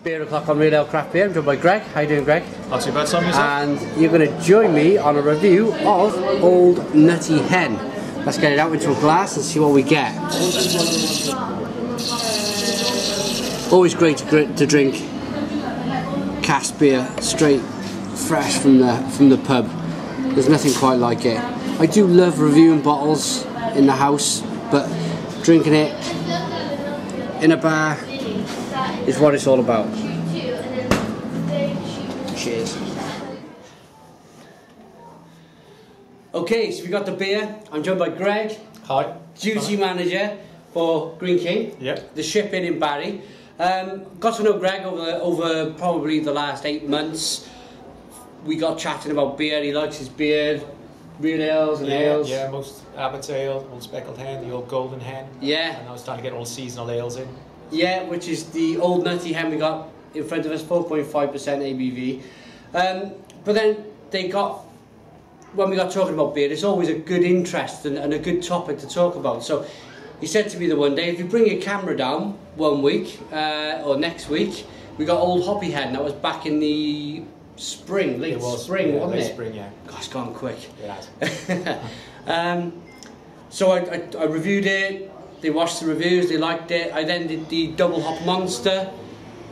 Beer o'clock on Real Ale Craft Beer. I'm joined by Greg. How you doing, Greg? Not too bad, Sam, yourself? And you're going to join me on a review of Old Nutty Hen. Let's get it out into a glass and see what we get. Always great to drink cask beer straight, fresh from the pub. There's nothing quite like it. I do love reviewing bottles in the house, but drinking it in a bar is what it's all about. Cheers. Okay, so we got the beer. I'm joined by Greg. Hi. Duty manager for Green King. Yep. The shipping in Barry. Got to know Greg over probably the last 8 months. We got chatting about beer. He likes his beer, real ales and ales. Yeah, most Abbott's ale, old speckled hen, the old golden hen. Yeah. And I was trying to get all seasonal ales in. Yeah, which is the Old Nutty Hen we got in front of us, 4.5% ABV. But then they got, when we got talking about beer, it's always a good interest and a good topic to talk about. So he said to me the one day, if you bring your camera down one week or next week, we got Old Hoppy Hen. That was back in the spring, late spring, wasn't it? Late spring, yeah. Gosh, it's gone quick. It has. So I reviewed it. They watched the reviews, they liked it. I then did the Double Hop Monster.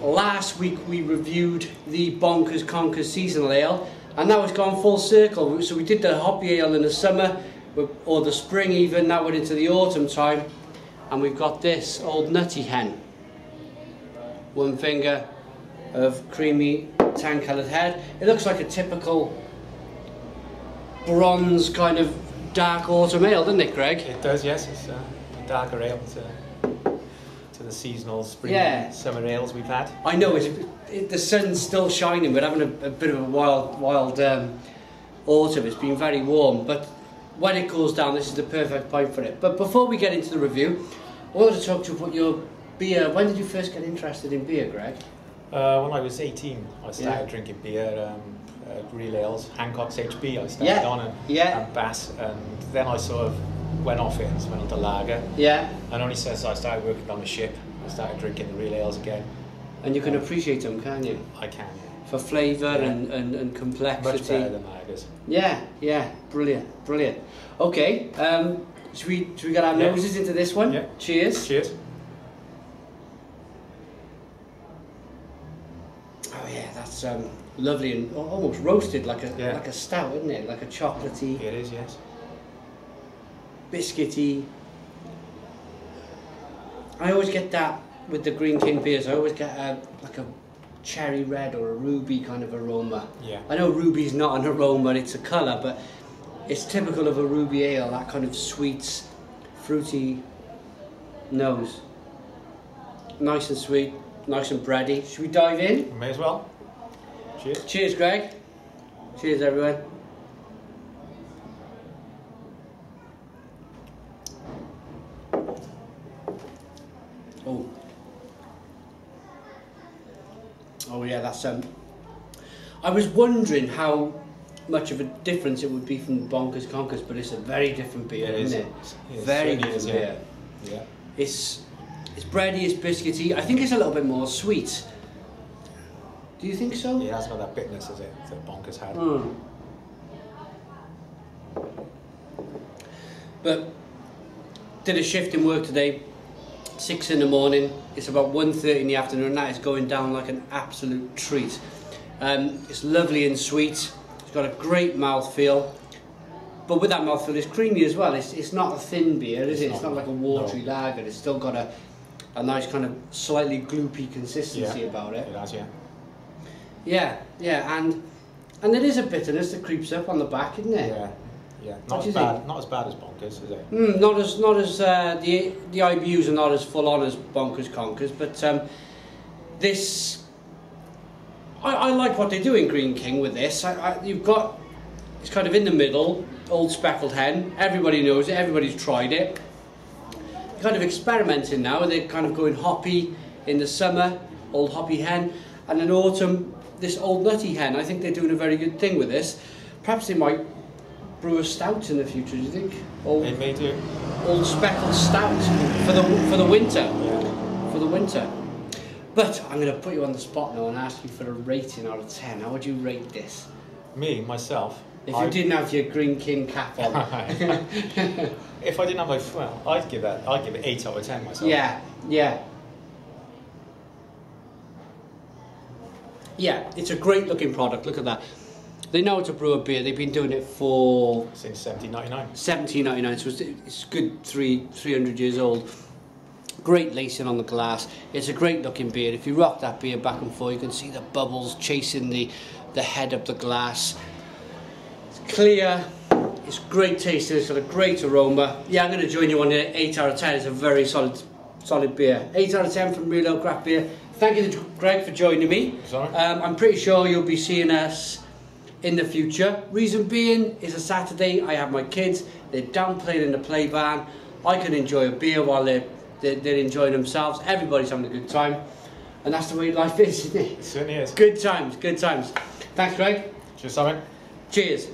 Last week we reviewed the Bonkers Conkers Seasonal Ale, and now it's gone full circle. So we did the Hoppy Ale in the summer, or the spring even, now we're into the autumn time, and we've got this Old Nutty Hen. One finger of creamy tan coloured head. It looks like a typical bronze kind of dark autumn ale, doesn't it, Greg? It does, yes. It's darker ale to the seasonal spring summer ales we've had. I know, the sun's still shining. We're having a bit of a wild autumn. It's been very warm, but when it cools down, this is the perfect point for it. But before we get into the review, I wanted to talk to you about your beer. When did you first get interested in beer, Greg? When I was 18, I started drinking beer, real ales, Hancock's HB I started on, and Bass, and then I sort of went off it and went on to lager. Yeah. And only since I started working on the ship, I started drinking the real ales again. And you can appreciate them, can you? I can, yeah. For flavour and complexity. Much better than lagers. Yeah, brilliant. Okay, should we get our noses into this one? Yeah. Cheers. Cheers. Oh yeah, that's lovely and almost roasted, like a stout, isn't it? Like a chocolatey. It is, yes. Biscuity. I always get that with the Green King beers. I always get like a cherry red or a ruby kind of aroma. Yeah. I know ruby's not an aroma, it's a colour, but it's typical of a ruby ale, that kind of sweet, fruity nose. Nice and sweet, nice and bready. Should we dive in? May as well. Cheers. Cheers, Greg. Cheers, everyone. Oh yeah, that's I was wondering how much of a difference it would be from Bonkers Conkers, but it's a very different beer, isn't it? Very different beer. Yeah. It's bready, it's biscuity. I think it's a little bit more sweet. Do you think so? Yeah, it hasn't got that bitterness as it that Bonkers had. But did a shift in work today. 6 in the morning, it's about 1:30 in the afternoon, and that is going down like an absolute treat. It's lovely and sweet, it's got a great mouthfeel, but with that mouthfeel it's creamy as well. It's not a thin beer, is it? It's not like a watery lager, it's still got a nice kind of slightly gloopy consistency about it. It has, Yeah, and there is a bitterness that creeps up on the back, isn't it? Yeah, not as bad as Bonkers, is it? Not as the IBUs are not as full on as Bonkers Conkers, but this I like what they do in Green King with this. You've got, it's kind of in the middle, Old Speckled Hen. Everybody knows it. Everybody's tried it. They're kind of experimenting now. They're kind of going hoppy in the summer, Old Hoppy Hen, and in autumn this Old Nutty Hen. I think they're doing a very good thing with this. Perhaps they might brew a stout in the future, do you think? They may do. Old speckled stout for the winter. Yeah. For the winter. But I'm going to put you on the spot now and ask you for a rating out of 10. How would you rate this? Me, myself? If you didn't have your Green King cap on. If I didn't have my... Well, I'd give it 8 out of 10 myself. Yeah, yeah. Yeah, it's a great looking product. Look at that. They know how to brew a beer. They've been doing it for... Since 1799. 1799, so it's good 300 years old. Great lacing on the glass. It's a great looking beer. If you rock that beer back and forth, you can see the bubbles chasing the head of the glass. It's clear. It's great tasting. It's got a great aroma. Yeah, I'm going to join you on the 8 out of 10. It's a very solid beer. 8 out of 10 from Real Ale Craft Beer. Thank you, Greg, for joining me. Sorry. I'm pretty sure you'll be seeing us in the future. Reason being is a Saturday. I have my kids. They're down playing in the play van. I can enjoy a beer while they're enjoying themselves. Everybody's having a good time, and that's the way life is, isn't it? It certainly is. Good times, good times. Thanks, Greg. Cheers, Simon. Cheers.